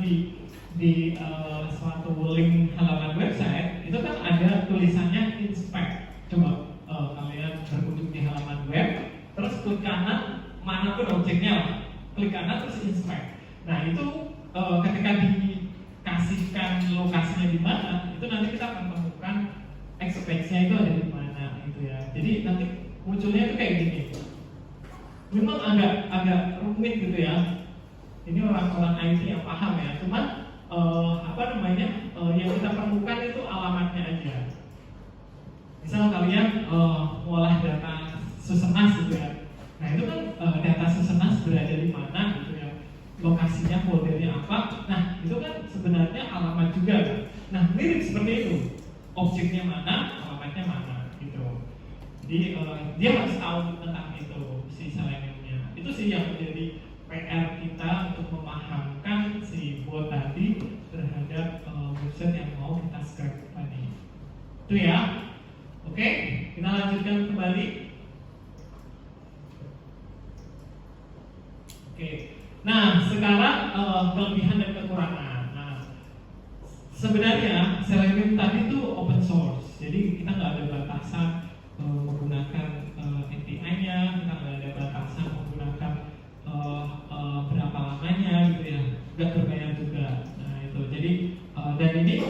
misalkan di suatu link halaman website itu kan ada tulisannya inspect. Coba kalian berkunjung di halaman web, terus klik kanan manapun objeknya, klik kanan terus inspect. Nah itu ketika dikasihkan lokasinya di mana, itu nanti kita akan temukan expect-nya itu ada di mana gitu ya. Jadi nanti munculnya itu kayak gini. Memang agak rumit gitu ya. Ini orang-orang IT yang paham ya. Cuman yang kita perlukan itu alamatnya aja. Misal kalian ngolah data Susenas gitu ya. Nah itu kan data Susenas berada di mana gitu ya. Lokasinya, foldernya apa. Nah itu kan sebenarnya alamat juga kan. Nah mirip seperti itu. Objeknya mana, alamatnya mana gitu. Jadi dia harus tahu tentang itu si Seleniumnya. Itu sih yang menjadi PR kita untuk memahamkan si bot tadi terhadap website yang mau kita scrape tadi. Itu ya. Oke, kita lanjutkan kembali. Oke. Nah, sekarang kelebihan dan kekurangan. Nah, sebenarnya Selenium tadi itu open source. Jadi kita nggak ada batasan menggunakan API-nya, kita nggak ada batasan menggunakan berapa lamanya gitu ya, nggak berbayar juga. Nah itu jadi dan ini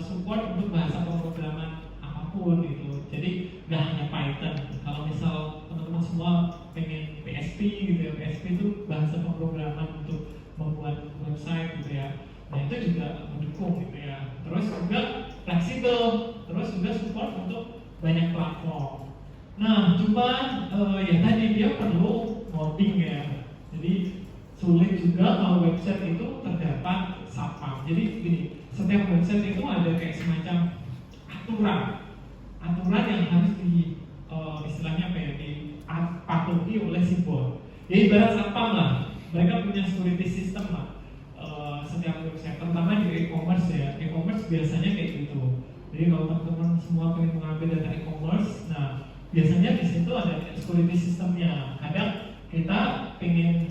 support untuk bahasa pemrograman apapun gitu. Jadi nggak hanya Python. Kalau misal teman-teman semua pengen PHP gitu ya, PHP itu bahasa pemrograman untuk membuat website gitu ya. Nah itu juga mendukung gitu ya. Terus juga fleksibel, terus juga support untuk banyak platform. Nah cuma ya tadi dia perlu modding ya. Jadi sulit juga kalau website itu terdapat subpar. Jadi gini, setiap website itu ada kayak semacam aturan yang harus istilahnya apa ya, dipatuhi oleh si bot. Jadi ibarat satpam lah, mereka punya security system lah. Setiap website, terutama di e-commerce ya, e-commerce biasanya kayak gitu. Jadi kalau teman-teman semua pengen mengambil data e-commerce, nah biasanya di situ ada security systemnya. Kadang kita pengen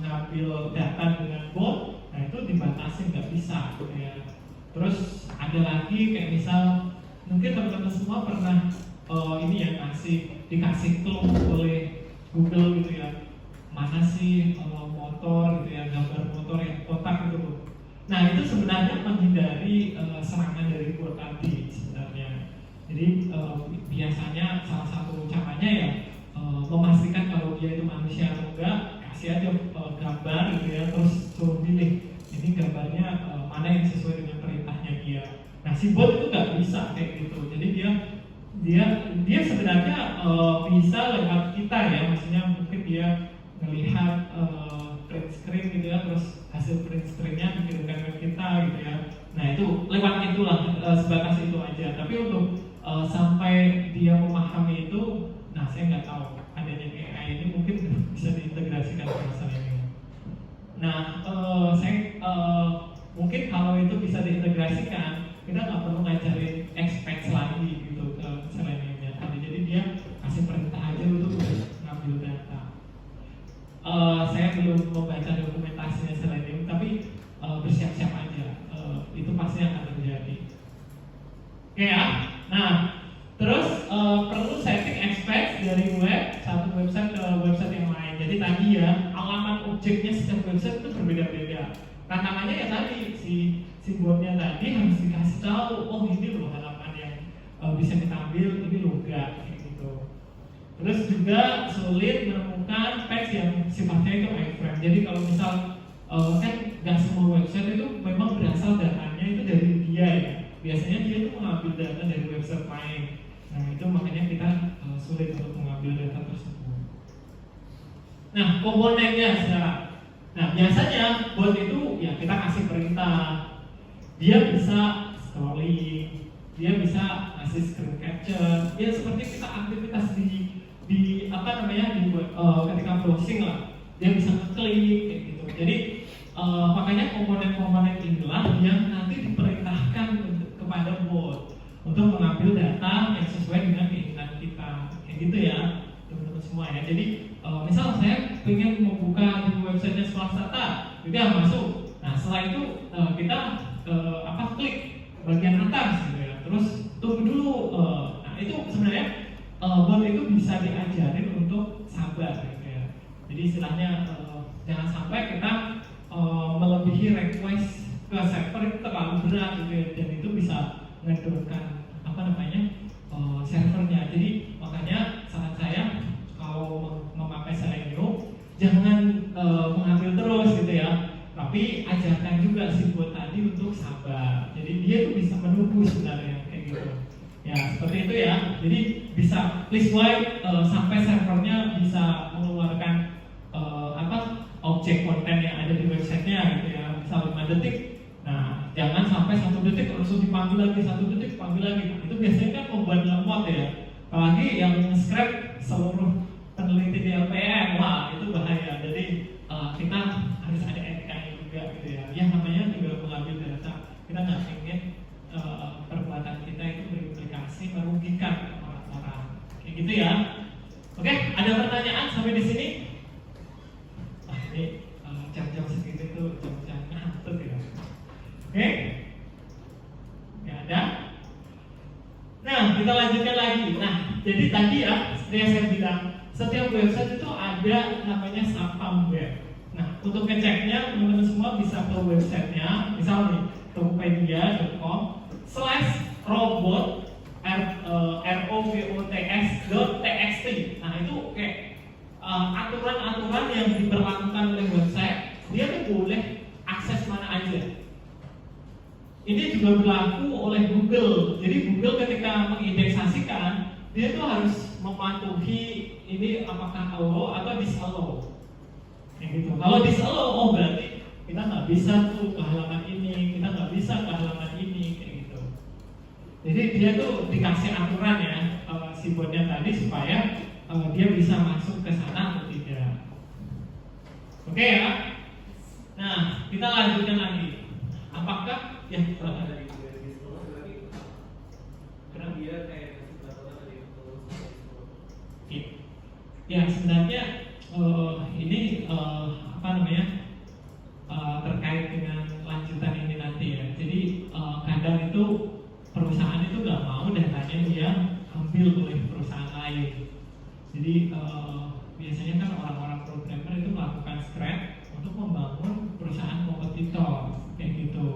ngambil data dengan bot, nah itu dibatasi, nggak bisa gitu ya. Terus ada lagi kayak misal mungkin teman-teman semua pernah dikasih clue oleh Google gitu ya, mana sih motor gitu ya, gambar motor yang kotak gitu. Nah itu sebenarnya menghindari serangan dari bot tadi sebenarnya. Jadi biasanya salah satu caranya ya memastikan kalau dia itu manusia atau enggak, kasih aja gambar gitu ya, terus suruh pilih ini gambarnya mana yang sesuai dengan perintahnya dia. Nah si bot itu nggak bisa kayak gitu. Jadi dia sebenarnya bisa lewat kita ya, maksudnya mungkin dia melihat print screen gitu ya, terus hasil print screennya dikirimkan ke kita gitu ya. Nah itu lewat itulah, sebatas itu aja. Tapi untuk sampai dia memahami itu, nah saya nggak tahu. Adanya AI ini mungkin bisa diintegrasikan ke Selenium. Nah, mungkin kalau itu bisa diintegrasikan, kita nggak perlu ngajarin expect lagi gitu ke Seleniumnya. Jadi dia kasih perintah aja untuk ngambil data. Saya belum membaca dokumentasinya Selenium, tapi bersiap-siap aja. Itu pasti akan terjadi. Oke ya. Nah, terus perlu setting expect dari satu website ke website yang lain. Jadi tadi ya, alamat objeknya setiap website itu berbeda-beda. Tantangannya ya tadi si botnya tadi harus dikasih tahu, oh ini loh halaman yang bisa kita ambil, ini loh enggak kayak gitu. Terus juga sulit menemukan teks yang sifatnya itu iframe. Jadi kalau misal kan nggak semua website itu memang berasal datanya itu dari dia ya. Biasanya dia itu mengambil data dari website lain. Nah itu makanya kita sulit untuk mengambil data tersebut. Nah komponennya sekarang. Nah biasanya bot itu ya kita kasih perintah, dia bisa scrolling, dia bisa ngasih screen capture, ya seperti kita aktivitas ketika browsing lah, dia bisa ngeklik kayak gitu. Jadi makanya komponen-komponen inilah yang nanti diperintahkan kepada bot untuk mengambil data yang sesuai dengan keinginan kita, kayak gitu ya teman-teman semua ya. Jadi misal saya ingin membuka di websitenya Swastata, jadi masuk. Nah setelah itu kita klik bagian atas gitu ya. Terus tunggu dulu. Nah itu sebenarnya bot itu bisa diajarin untuk sabar gitu ya. Jadi istilahnya jangan sampai kita melebihi request ke server itu terlalu berat gitu ya, dan itu bisa ngedorkan servernya. Jadi makanya saran saya kalau memakai Selenium jangan mengambil terus gitu ya, tapi ajarkan juga si bot tadi untuk sabar. Jadi dia tuh bisa menunggu sebenarnya kayak gitu. Ya seperti itu ya. Jadi bisa please wait sampai servernya bisa mengeluarkan objek konten yang ada di websitenya gitu ya. Misal 5 detik. Nah jangan sampai 1 detik langsung dipanggil lagi, 1 detik panggil lagi. Itu biasanya kan membuat lemot ya. Apalagi yang scrap seluruh peneliti di LPM, wah itu bahaya. Jadi kita harus ada etikanya juga gitu ya. Yang namanya juga mengambil data. Kita nggak ingin perbuatan kita itu berimplikasi merugikan orang-orang. Kayak gitu ya. Oke, ada pertanyaan sampai di sini? Ini jam-jam segitu tuh jam-jam ngantuk ya. Oke? Nggak ada? Nah, kita lanjutkan lagi. Nah, jadi tadi ya, seperti yang saya bilang, setiap website itu ada namanya satpam web. Nah, untuk ngeceknya, teman-teman semua bisa ke websitenya, misalnya tokopedia.com/robot robots.txt. Nah, itu kayak aturan-aturan yang diberlakukan oleh website, dia tuh boleh akses mana aja. Ini juga berlaku oleh Google. Jadi Google ketika mengindeksasikan, dia tuh harus mematuhi ini apakah allow atau disallow. Gitu. Kalau disallow, berarti kita nggak bisa tuh ke halaman ini, kita nggak bisa ke halaman ini, kayak gitu. Jadi dia tuh dikasih aturan ya si botnya tadi supaya dia bisa masuk ke sana atau tidak. Oke ya. Nah kita lanjutkan lagi. Apakah ya silakan dari kenapa dia kayak ya sebenarnya ini terkait dengan lanjutan ini nanti ya. Jadi kadang itu perusahaan itu nggak mau datanya dia ambil oleh perusahaan lain. Jadi biasanya kan orang-orang programmer itu melakukan scrap untuk membangun perusahaan kompetitor kayak gitu.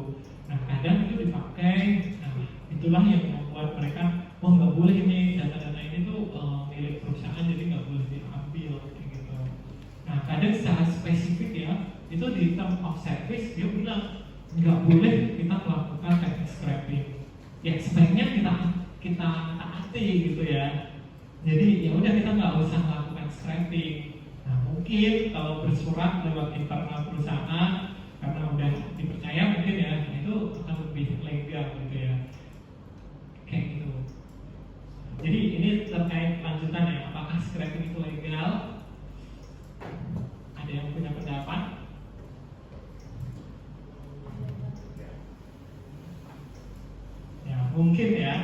Nah kadang itu dipakai. Nah itulah yang membuat mereka nggak boleh ini data-data ini tuh milik perusahaan, jadi nggak boleh diambil kayak gitu. Nah kadang secara spesifik ya itu di term of service dia bilang nggak boleh kita melakukan teknik scrapping. Ya sebaiknya kita taati gitu ya. Jadi ya udah kita nggak usah melakukan scrapping. Nah mungkin kalau bersurat lewat internal perusahaan karena udah dipercaya mungkin ya itu akan lebih legal gitu ya. Kayak gitu. Jadi ini terkait lanjutan ya, apakah scrapping itu legal? Ada yang punya pendapat? Ya mungkin ya,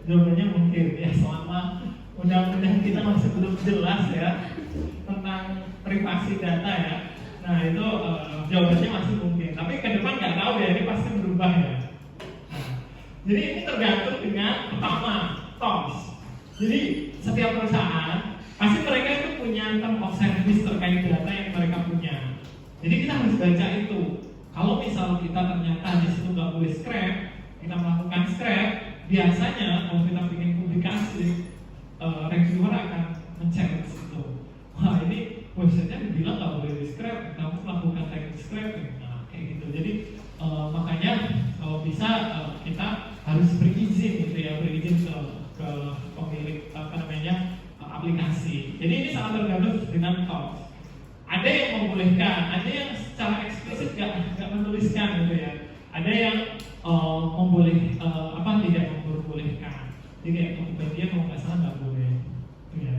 jawabannya mungkin ya selama undang-undang kita masih belum jelas ya tentang privasi data ya. Nah itu jawabannya masih mungkin. Tapi ke depan nggak tahu ya, ini pasti berubah ya. Nah, jadi ini tergantung dengan pertama TOMS. Jadi setiap perusahaan pasti mereka itu punya term of service terkait data yang mereka punya. Jadi kita harus baca itu. Kalau misal kita ternyata di situ nggak boleh scrap, kita melakukan scrap, biasanya kalau kita bikin publikasi, reviewer akan mencari itu. Wah ini websitenya dibilang nggak boleh di scrap, kamu melakukan teknik scrapping. Nah kayak gitu. Jadi makanya kalau bisa kita harus berizin gitu ya, berizin ke pemilik aplikasi. Jadi ini sangat tergantung dengan TOMS. Ada yang membolehkan, ada yang secara eksplisit nggak menuliskan gitu ya. Ada yang tidak membolehkan. Jadi kayak Tokopedia kalau nggak salah nggak boleh, gitu ya.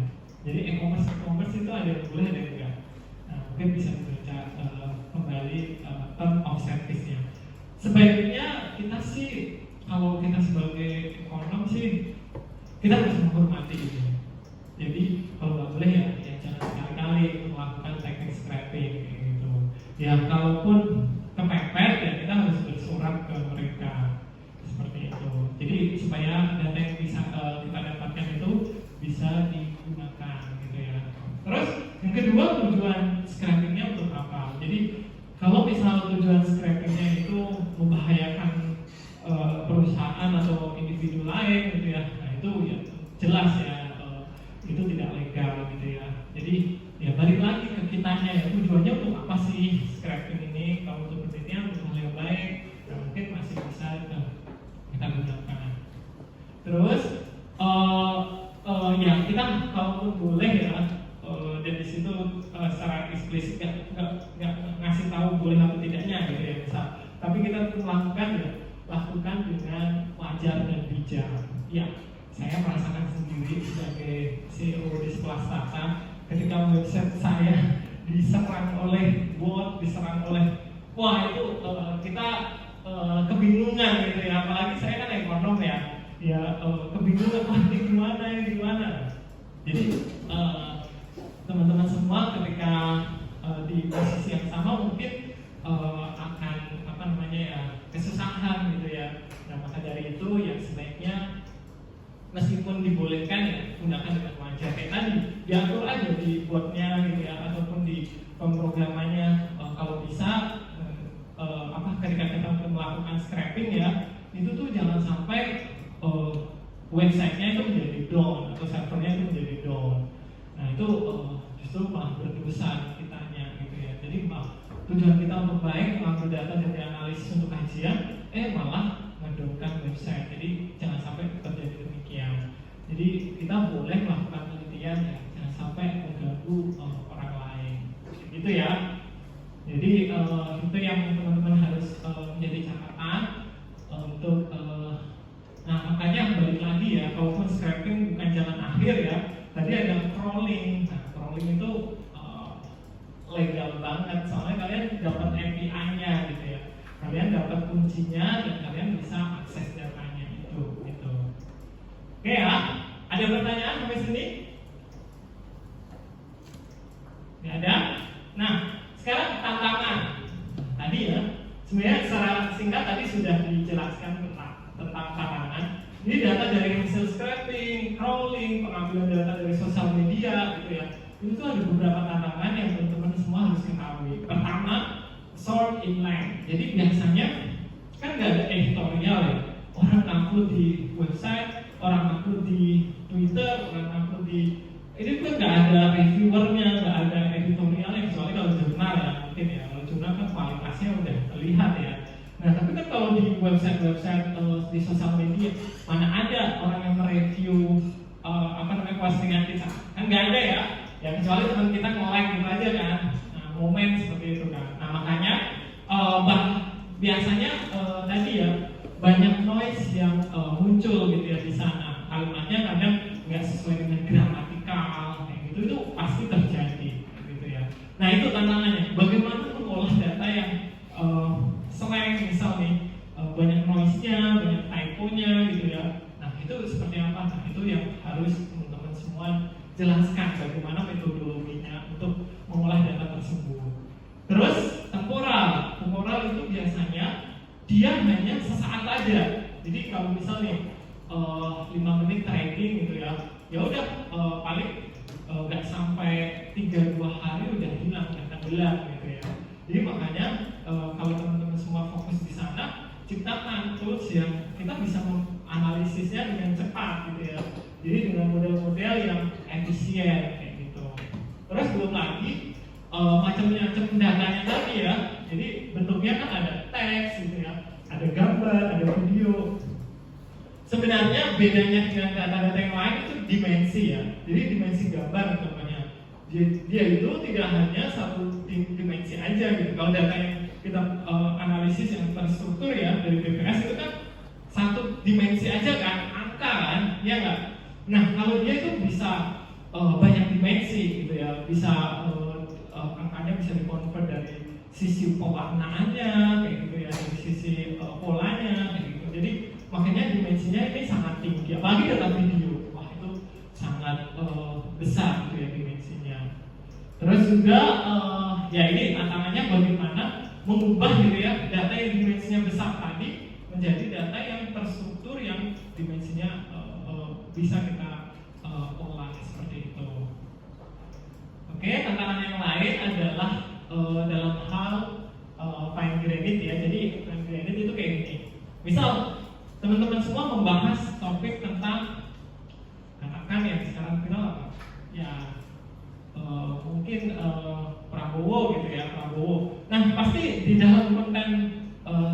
Jadi e-commerce itu ada yang boleh, ada yang enggak. Nah, mungkin bisa dibaca kembali term of service-nya. Sebaiknya kita sih kalau kita sebagai ekonom sih kita harus menghormati gitu. Jadi kalau nggak boleh ya jangan sekali-kali melakukan teknik scrapping gitu. Ya kalaupun kepepet kedua, tujuan scrapingnya untuk apa? Jadi kalau misalnya tujuan scrapingnya itu membahayakan perusahaan atau individu lain gitu ya, nah itu ya jelas ya itu tidak legal gitu ya. Jadi ya balik lagi ke kitanya ya, tujuannya untuk apa sih scraping ini? Kalau untuk penelitian untuk hal yang baik, ya mungkin masih bisa kita gunakan. Terus ya kita kalaupun boleh ya, dan di situ secara eksplisit nggak ngasih tahu boleh atau tidaknya gitu ya bisa. Tapi kita lakukan ya, lakukan dengan wajar dan bijak. Ya, saya merasakan sendiri sebagai CEO di sekelas Tata, ketika website saya diserang oleh bot, diserang oleh wah itu kita kebingungan gitu ya. Apalagi saya kan ekonom ya, kebingungan ini gimana. Jadi teman-teman semua ketika di posisi yang sama mungkin akan kesusahan gitu ya. Nah maka dari itu yang sebaiknya meskipun dibolehkan ya gunakan dengan wajar. Kayak tadi diatur aja di botnya gitu ya, ataupun di pemrogramannya kalau bisa ketika kita melakukan scraping ya, itu tuh jangan sampai websitenya itu menjadi down atau servernya itu menjadi down. Nah itu justru malah berdosa kitanya gitu ya. Jadi tujuan kita untuk baik mengambil data dan dianalisis untuk kajian, malah mendownkan website. Jadi jangan sampai terjadi demikian. Jadi kita boleh melakukan penelitian ya, jangan sampai mengganggu orang lain. Gitu ya. Jadi itu yang teman-teman harus menjadi catatan untuk nah makanya balik lagi ya, kalaupun scraping bukan jalan akhir ya, tadi ada crawling. Nah crawling itu legal banget, soalnya kalian dapat API-nya gitu ya, kalian dapat kuncinya dan kalian bisa akses datanya itu gitu. Oke ya, ada pertanyaan sampai sini? Nggak ada? Nah sekarang tantangan tadi ya, sebenarnya secara singkat tadi sudah dijelaskan tentang tantangan. Ini data dari hasil scraping, crawling, pengambilan data dari sosial media gitu ya. Itu tuh ada beberapa tantangan yang teman-teman semua harus ketahui. Pertama, sort in line. Jadi biasanya kan nggak ada editorial ya. Orang upload di website, orang upload di Twitter, orang upload di ini pun nggak ada reviewernya, nggak ada editorialnya, kecuali kalau jurnal ya mungkin ya. Kalau jurnal kan kualitasnya udah terlihat ya. Nah tapi kan kalau di website di sosial media mana ada orang yang mereview postingan kita, kan nggak ada ya. Ya kecuali teman kita nge-like gitu aja kan, nah, momen seperti itu kan. Nah makanya biasanya tadi ya banyak noise yang muncul gitu ya di sana. Kalimatnya kadang nggak sesuai dengan gramatikal, kayak gitu itu pasti terjadi gitu ya. Nah itu tantangannya, bagaimana mengolah data yang slang misal nih banyak noise-nya, banyak typo-nya gitu ya. Nah itu seperti apa? Nah itu yang harus teman-teman semua jelaskan bagaimana metodologinya untuk mengolah data tersebut. Terus temporal itu biasanya dia hanya sesaat aja. Jadi kalau misalnya 5 menit tracking gitu ya, ya udah paling nggak sampai 3-2 hari udah hilang, udah tenggelam gitu ya. Jadi makanya kalau teman-teman semua fokus di sana, ciptakan tools yang kita bisa menganalisisnya dengan cepat gitu ya. Jadi dengan model-model yang efisien kayak gitu. Terus belum lagi macam-macam datanya tadi ya. Jadi bentuknya kan ada teks gitu ya, ada gambar, ada video. Sebenarnya bedanya dengan data-data yang lain itu dimensi ya. Jadi dimensi gambar contohnya. Dia itu tidak hanya satu dimensi aja gitu. Kalau data yang kita analisis yang terstruktur ya dari BPS itu kan satu dimensi aja kan, angka kan, ya nggak? Nah kalau dia itu bisa banyak dimensi gitu ya, bisa angkanya bisa dikonvert dari sisi pewarnaannya kayak gitu ya, dari sisi polanya kayak gitu. Jadi makanya dimensinya ini sangat tinggi, apalagi data video, wah itu sangat besar gitu ya dimensinya. Terus juga ya ini tantangannya bagaimana mengubah gitu ya data yang dimensinya besar tadi menjadi data yang terstruktur yang dimensinya bisa kita olah seperti itu. Oke Oke, tantangan yang lain adalah dalam hal fine graded ya. Jadi fine graded itu kayak gini. Misal teman-teman semua membahas topik tentang, katakan ya sekarang viral apa? Ya mungkin Prabowo gitu ya, Prabowo. Nah pasti di dalam konten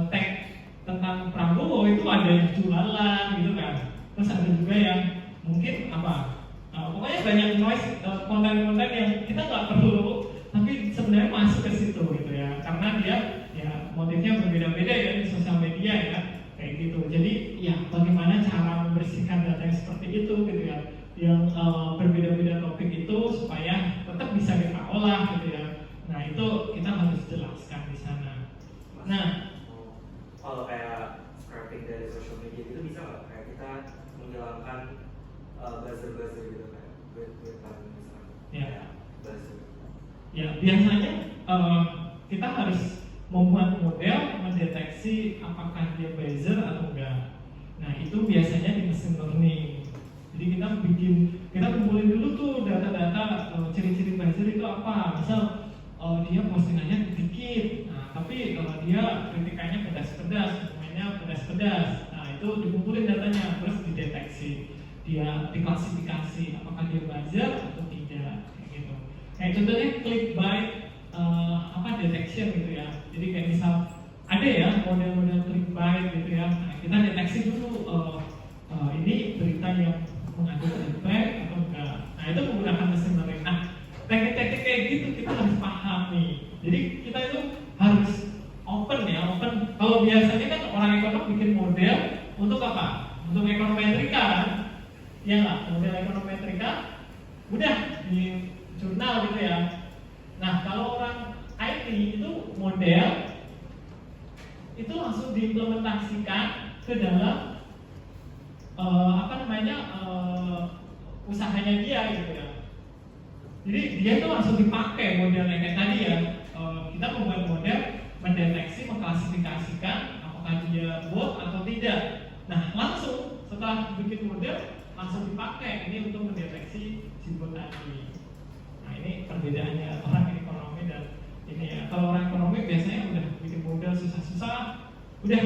tag tentang Prabowo itu ada yang jualan gitu kan. Terus ada juga yang mungkin apa? Pokoknya banyak noise konten-konten yang kita nggak perlu, tapi sebenarnya masuk ke situ gitu ya. Karena dia ya motifnya berbeda-beda ya di sosial media ya, kayak gitu. Jadi ya bagaimana cara membersihkan data yang seperti itu gitu ya, yang berbeda-beda topik itu supaya tetap bisa kita olah gitu ya. Nah itu kita harus jelaskan di sana. Nah kalau kayak scraping dari social media itu bisa nggak kayak kita menghilangkan buzzer-buzzer gitu kayak tweet-tweetan misalnya ya. Buzzer. Ya biasanya kita harus membuat model mendeteksi apakah dia buzzer atau enggak. Nah itu biasanya di mesin learning. Jadi kita kumpulin dulu tuh data-data ciri-ciri buzzer itu apa. Misal dia postingannya dikit, nah tapi dia kritikannya pedas-pedas, komennya pedas-pedas. Nah itu dikumpulin datanya, terus dideteksi, dia diklasifikasi apakah dia buzzer atau tidak, kayak gitu. Kayak contohnya clickbait detection gitu ya. Jadi kayak misal ada ya model-model clickbait gitu ya. Nah, kita deteksi dulu ini berita yang mengandung clickbait atau enggak. Nah itu menggunakan mesin learning. Nah teknik-teknik kayak gitu kita harus pahami. Jadi kita itu harus open ya, open. Kalau biasanya kan orang ekonom bikin model untuk apa? Untuk ekonometrika kan? Ya nggak? Model ekonometrika udah di jurnal gitu ya. Nah kalau orang IT itu model itu langsung diimplementasikan ke dalam usahanya dia gitu ya. Jadi dia tuh langsung dipakai modelnya kayak tadi ya. Kita membuat model mendeteksi, mengklasifikasikan apakah dia bot atau tidak. Nah langsung setelah bikin model langsung dipakai ini untuk mendeteksi si bot tadi. Nah ini perbedaannya orang ekonomi dan ini ya. Kalau orang ekonomi biasanya udah bikin model susah-susah, udah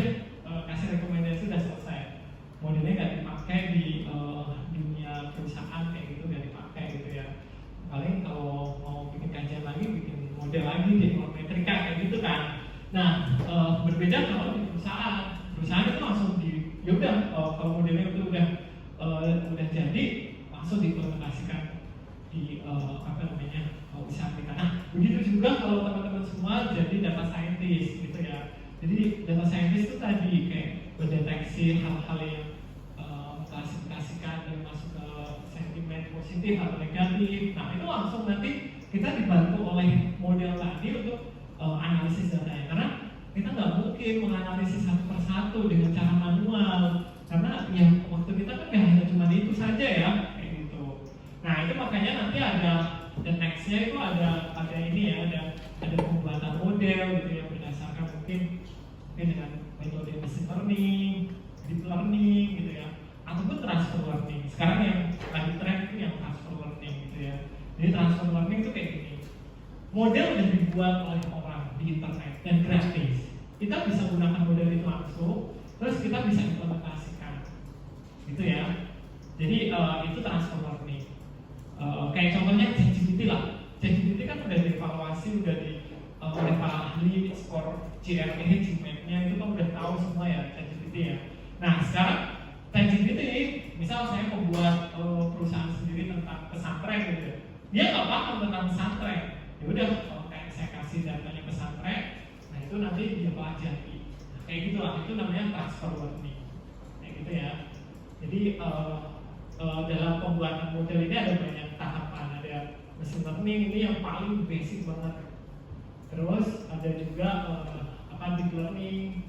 kasih rekomendasi udah selesai. Modelnya nggak dipakai di dunia perusahaan kayak gitu, nggak dipakai gitu ya. Paling kalau mau bikin kajian lagi, bikin model lagi di ekonometrika kayak gitu kan. Nah berbeda kalau di perusahaan. Perusahaan itu langsung ya udah kalau modelnya itu udah jadi langsung diimplementasikan di usaha kita. Nah begitu juga kalau teman-teman semua jadi data scientist gitu ya. Jadi data scientist itu tadi kayak mendeteksi hal-hal yang mengklasifikasikan yang masuk ke sentimen positif atau negatif. Nah itu langsung nanti kita dibantu oleh model tadi untuk analisis datanya. Karena kita nggak mungkin menganalisis satu persatu dengan cara manual. Karena yang waktu kita kan hanya cuma itu saja ya, kayak gitu. Nah itu makanya nanti ada dan nextnya itu ada ini ya, ada pembuatan model gitu ya berdasarkan mungkin dengan metode machine learning, deep learning gitu ya, ataupun transfer learning. Sekarang yang lagi tren itu yang transfer learning gitu ya. Jadi transfer learning itu kayak gini, model udah dibuat oleh orang di internet dan gratis. Kita bisa gunakan model itu langsung, terus kita bisa implementasikan, gitu ya. Jadi itu transfer learning. Kayak contohnya ChatGPT lah. ChatGPT kan udah dievaluasi, udah oleh para ahli skor GRE, GMAT-nya itu kan udah tahu semua ya ChatGPT ya. Nah sekarang ChatGPT ini, misal saya membuat perusahaan sendiri tentang pesantren gitu ya. Dia nggak paham tentang pesantren. Ya udah, kayak saya kasih datanya pesantren, nah itu nanti dia pelajari. Nah, kayak gitulah, itu namanya transfer learning. Kayak gitu ya. Jadi dalam pembuatan model ini ada banyak tahapan. Ada machine learning ini yang paling basic banget. Terus ada juga deep learning.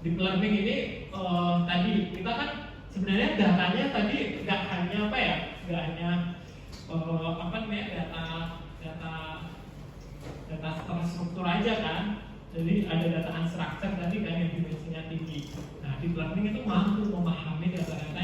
Deep learning ini tadi kita kan sebenarnya datanya tadi nggak hanya nggak hanya data terstruktur aja kan. Jadi ada data unstructured tadi kan yang dimensinya tinggi. Nah deep learning itu mampu memahami data-data